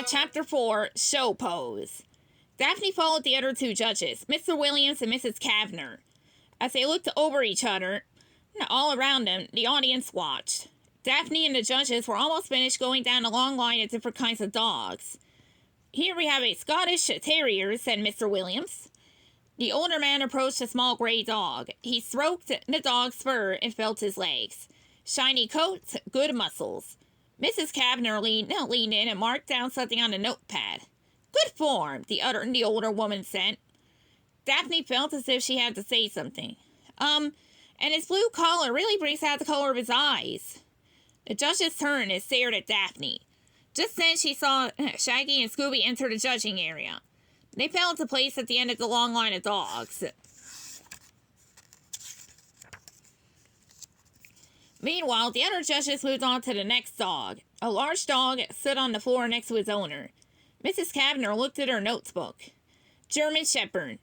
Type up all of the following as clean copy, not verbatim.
Chapter 4, Show Pose. Daphne followed the other two judges, Mr. Williams and Mrs. Kavner. As they looked over each other, all around them, the audience watched. Daphne and the judges were almost finished going down a long line of different kinds of dogs. Here we have a Scottish Terrier, said Mr. Williams. The older man approached a small gray dog. He stroked the dog's fur and felt his legs. Shiny coat, good muscles. Mrs. Kavner leaned in and marked down something on a notepad. Good form, the older woman said. Daphne felt as if she had to say something. And his blue collar really brings out the color of his eyes. The judges turned and stared at Daphne. Just then she saw Shaggy and Scooby enter the judging area. They fell into place at the end of the long line of dogs. Meanwhile, the other judges moved on to the next dog. A large dog stood on the floor next to his owner. Mrs. Kavner looked at her notebook. German Shepherd.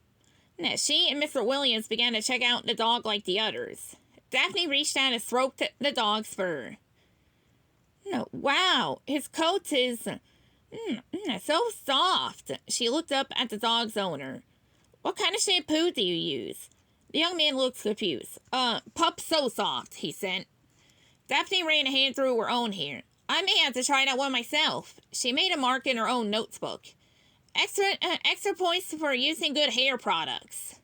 She and Mr. Williams began to check out the dog like the others. Daphne reached out and stroked the dog's fur. Wow, his coat is so soft. She looked up at the dog's owner. What kind of shampoo do you use? The young man looked confused. Pup So Soft, he said. Daphne ran a hand through her own hair. I may have to try that one myself. She made a mark in her own notebook. Extra points for using good hair products.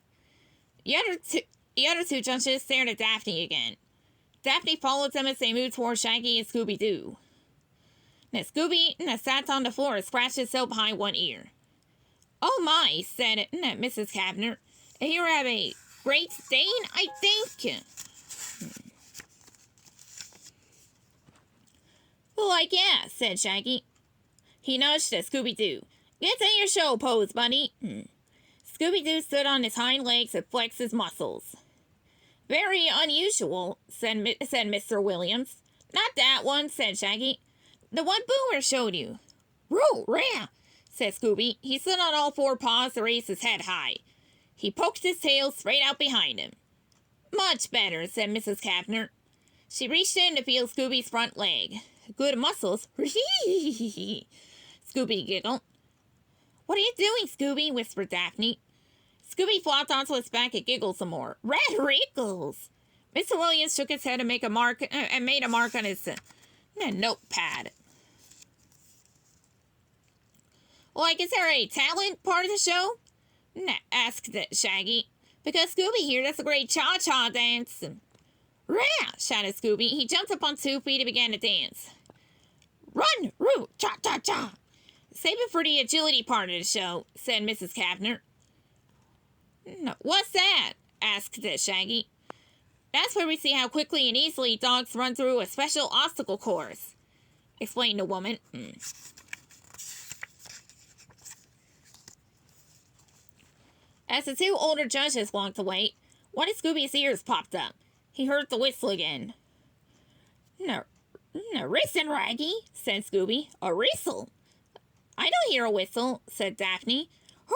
The other two judges stared at Daphne again. Daphne followed them as they moved toward Shaggy and Scooby-Doo. Scooby sat on the floor and scratched himself behind one ear. Oh my, said Mrs. Kavner. Here I have a great stain, I think. Like, yeah, said Shaggy. He nudged at Scooby-Doo. Get to your show pose, buddy. Scooby-Doo stood on his hind legs and flexed his muscles. Very unusual, said Mr. Williams. Not that one, said Shaggy. The one Boomer showed you. Roo-rah, said Scooby. He stood on all four paws and raised his head high. He poked his tail straight out behind him. Much better, said Mrs. Kavner. She reached in to feel Scooby's front leg. Good muscles. Scooby giggled. What are you doing, Scooby? Whispered Daphne. Scooby flopped onto his back and giggled some more. Red wrinkles. Mr. Williams shook his head and made a mark on his notepad. Like, is there a talent part of the show? Asked Shaggy. Because Scooby here does a great cha-cha dance. Rah! Shouted Scooby. He jumped up on 2 feet and began to dance. Run, Roo, cha-cha-cha. Save it for the agility part of the show, said Mrs. Kavner. What's that? Asked Shaggy. That's where we see how quickly and easily dogs run through a special obstacle course, explained the woman. As the two older judges walked away, one of Scooby's ears popped up. He heard the whistle again. Ricin' Raggy, said Scooby. A whistle? I don't hear a whistle, said Daphne. Hoo!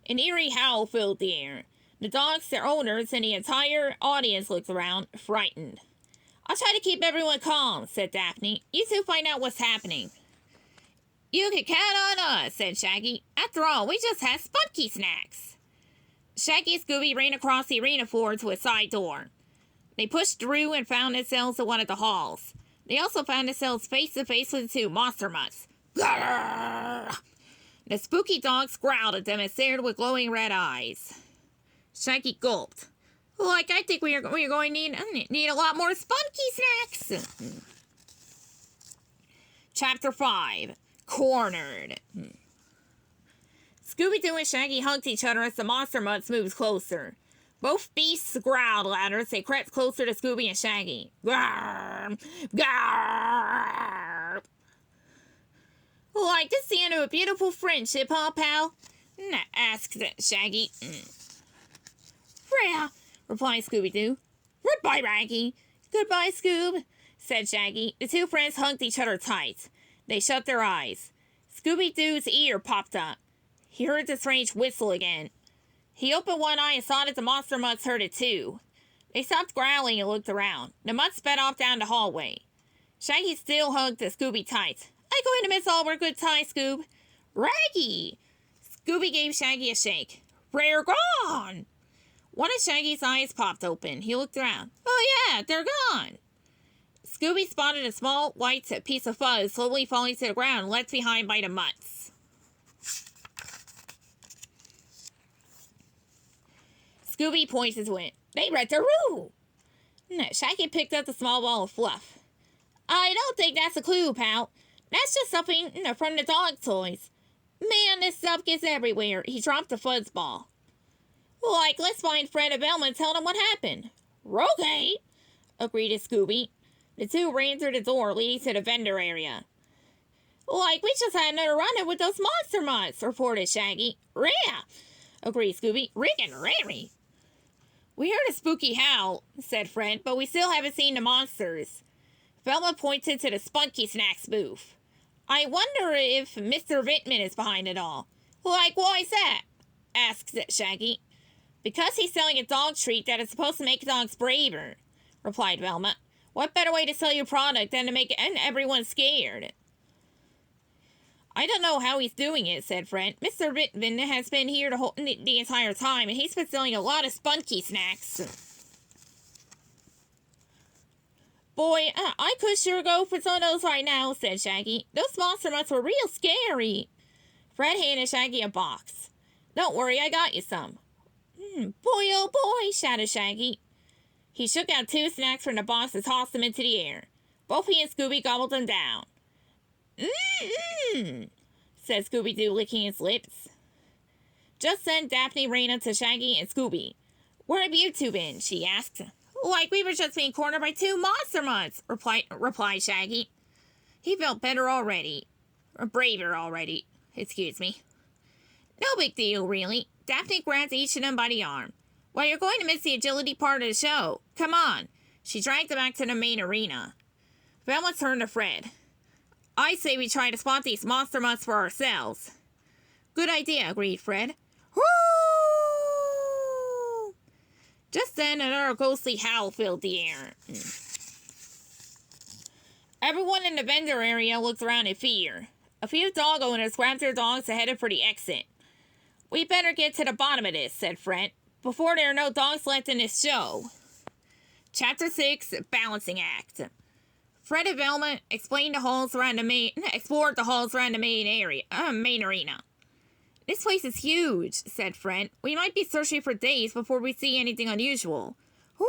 An eerie howl filled the air. The dogs, their owners, and the entire audience looked around, frightened. I'll try to keep everyone calm, said Daphne. You two find out what's happening. You can count on us, said Shaggy. After all, we just had spunky snacks. Shaggy and Scooby ran across the arena floor to a side door. They pushed through and found themselves in one of the halls. They also found themselves face to face with the two monster mutts. Grrr! The spooky dogs growled at them and stared with glowing red eyes. Shaggy gulped. Like, I think we're going to need a lot more spunky snacks. Chapter 5. Cornered. Scooby-Doo and Shaggy hugged each other as the monster mutts moved closer. Both beasts growled louder as they crept closer to Scooby and Shaggy. Grrr! Grrr! Like, this is the end of a beautiful friendship, huh, pal? Asked Shaggy. Yeah, replied Scooby-Doo. Goodbye, Raggy. Goodbye, Scoob, said Shaggy. The two friends hugged each other tight. They shut their eyes. Scooby-Doo's ear popped up. He heard the strange whistle again. He opened one eye and saw that the monster mutts heard it too. They stopped growling and looked around. The mutts sped off down the hallway. Shaggy still hugged Scooby tight. I'm going to miss all our good times, Scoob. Raggy! Scooby gave Shaggy a shake. They're gone! One of Shaggy's eyes popped open. He looked around. Oh yeah, they're gone! Scooby spotted a small white piece of fuzz slowly falling to the ground, left behind by the mutts. Scooby pointed to it. They read the rule! Shaggy picked up the small ball of fluff. I don't think that's a clue, pal. That's just something from the dog toys. Man, this stuff gets everywhere. He dropped the fuzz ball. Like, let's find Fred and Velma and tell them what happened. Okay, agreed Scooby. The two ran through the door leading to the vendor area. Like, we just had another run-in with those monster mutts, reported Shaggy. Yeah, agreed Scooby. Rick and Rary. We heard a spooky howl, said Fred, but we still haven't seen the monsters. Velma pointed to the Spunky Snacks booth. I wonder if Mr. Vintman is behind it all. Like, why's that? Asked Shaggy. Because he's selling a dog treat that is supposed to make dogs braver, replied Velma. What better way to sell your product than to make everyone scared? I don't know how he's doing it, said Fred. Mr. Vintman has been here the entire time, and he's been selling a lot of Spunky Snacks. Boy, I could sure go for some of those right now, said Shaggy. Those monster mutts were real scary. Fred handed Shaggy a box. Don't worry, I got you some. Boy, oh boy, shouted Shaggy. He shook out 2 snacks from the box and tossed them into the air. Both he and Scooby gobbled them down. Said Scooby-Doo, licking his lips. Just then, Daphne ran up to Shaggy and Scooby. Where have you two been? She asked. Like we were just being cornered by 2 monster mutts, replied Shaggy. He felt better already. Or braver already. Excuse me. No big deal, really. Daphne grabbed each of them by the arm. Well, you're going to miss the agility part of the show. Come on. She dragged them back to the main arena. Velma turned to Fred. I say we try to spot these monster mutts for ourselves. Good idea, agreed Fred. Woo! Just then, another ghostly howl filled the air. Everyone in the vendor area looked around in fear. A few dog owners grabbed their dogs and headed for the exit. We better get to the bottom of this, said Fred, before there are no dogs left in this show. Chapter 6, Balancing Act. Fred and Velma explored the halls around the main arena. This place is huge, said Fred. We might be searching for days before we see anything unusual. Woo!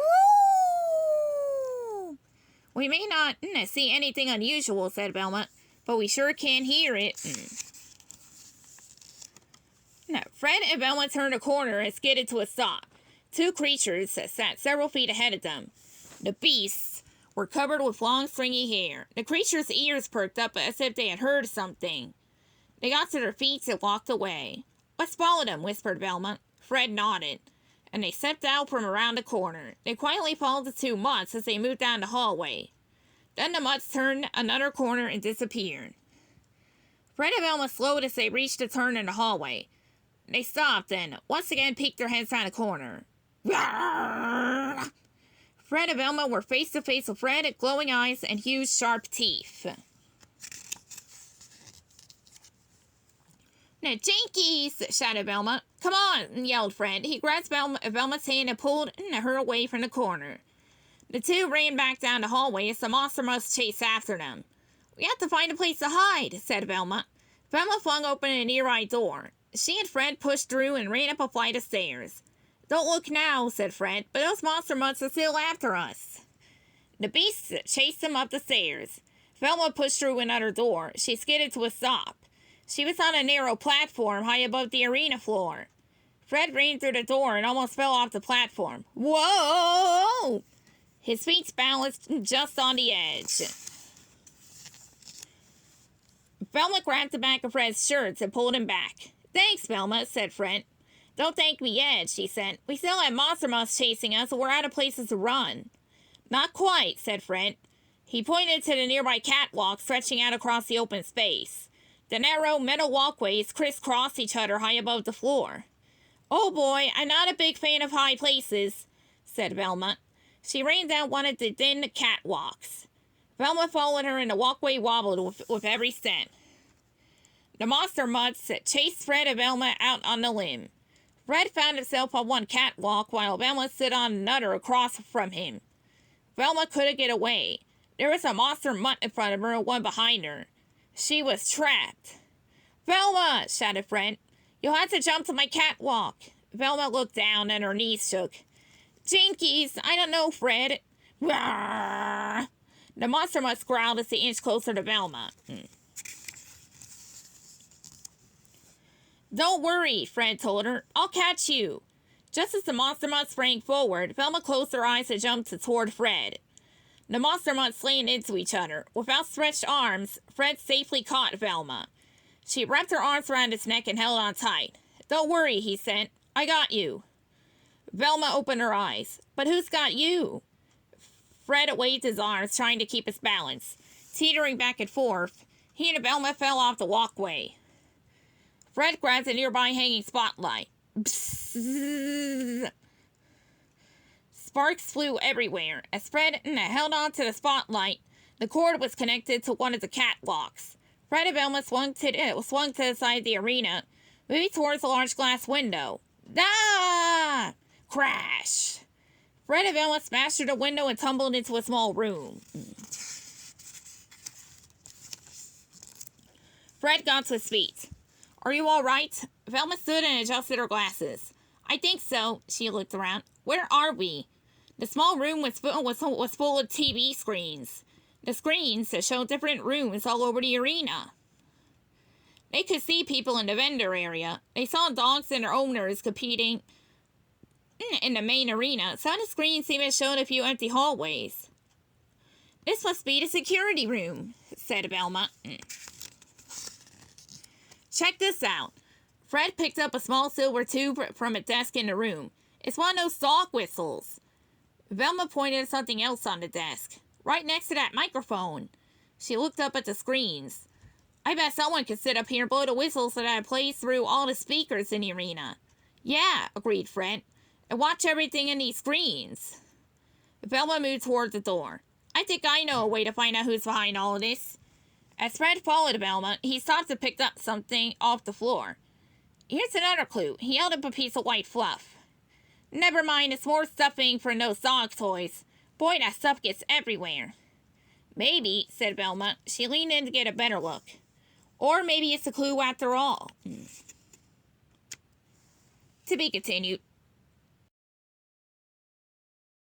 We may not see anything unusual, said Velma, but we sure can hear it. Fred and Velma turned a corner and skidded to a stop. 2 creatures sat several feet ahead of them. The beasts were covered with long, stringy hair. The creatures' ears perked up as if they had heard something. They got to their feet and walked away. Let's follow them, whispered Velma. Fred nodded, and they stepped out from around the corner. They quietly followed the 2 mutts as they moved down the hallway. Then the mutts turned another corner and disappeared. Fred and Velma slowed as they reached a turn in the hallway. They stopped and once again peeked their heads around the corner. Fred and Velma were face to face with Fred, glowing eyes and huge, sharp teeth. Now, Jinkies! Shouted Velma. Come on! Yelled Fred. He grabbed Velma's hand and pulled her away from the corner. The 2 ran back down the hallway as the monster mutts chased after them. We have to find a place to hide, said Velma. Velma flung open a nearby door. She and Fred pushed through and ran up a flight of stairs. Don't look now, said Fred, but those monster mutts are still after us. The beasts chased them up the stairs. Velma pushed through another door. She skidded to a stop. She was on a narrow platform high above the arena floor. Fred ran through the door and almost fell off the platform. Whoa! His feet balanced just on the edge. Velma grabbed the back of Fred's shirts and pulled him back. Thanks, Velma, said Fred. Don't thank me yet, she said. We still have monster mutts chasing us, and we're out of places to run. Not quite, said Fred. He pointed to the nearby catwalk stretching out across the open space. The narrow metal walkways crisscrossed each other high above the floor. Oh boy, I'm not a big fan of high places, said Velma. She ran down one of the thin catwalks. Velma followed her and the walkway wobbled with every step. The monster mutts chased Fred and Velma out on the limb. Fred found himself on one catwalk while Velma stood on another across from him. Velma couldn't get away. There was a monster mutt in front of her and one behind her. She was trapped. "Velma!" shouted Fred. "You'll have to jump to my catwalk." Velma looked down and her knees shook. "Jinkies! I don't know, Fred." Rawr! The monster mutt growled as he inched closer to Velma. "Don't worry," Fred told her. "I'll catch you." Just as the monster mutt sprang forward, Velma closed her eyes and jumped toward Fred. The monster mutts slammed into each other. With outstretched arms, Fred safely caught Velma. She wrapped her arms around his neck and held on tight. "Don't worry," he said. "I got you." Velma opened her eyes. "But who's got you?" Fred waved his arms, trying to keep his balance. Teetering back and forth, he and Velma fell off the walkway. Fred grabbed a nearby hanging spotlight. Bzzz. Sparks flew everywhere. As Fred held on to the spotlight, the cord was connected to one of the catwalks. Fred and Velma swung to the side of the arena, moving towards a large glass window. Ah! Crash! Fred and Velma smashed through the window and tumbled into a small room. Fred got to his feet. "Are you all right?" Velma stood and adjusted her glasses. "I think so." She looked around. "Where are we?" The small room was full of TV screens. The screens showed different rooms all over the arena. They could see people in the vendor area. They saw dogs and their owners competing in the main arena. Some of the screens even showed a few empty hallways. "This must be the security room," said Velma. "Check this out." Fred picked up a small silver tube from a desk in the room. "It's one of those dog whistles." Velma pointed at something else on the desk. "Right next to that microphone." She looked up at the screens. "I bet someone could sit up here and blow the whistles so that it plays through all the speakers in the arena." "Yeah," agreed Fred. "And watch everything in these screens." Velma moved toward the door. "I think I know a way to find out who's behind all of this." As Fred followed Velma, he stopped and picked up something off the floor. "Here's another clue." He held up a piece of white fluff. "Never mind, it's more stuffing for those dog toys. Boy, that stuff gets everywhere." "Maybe," said Velma. She leaned in to get a better look. "Or maybe it's a clue after all." To be continued.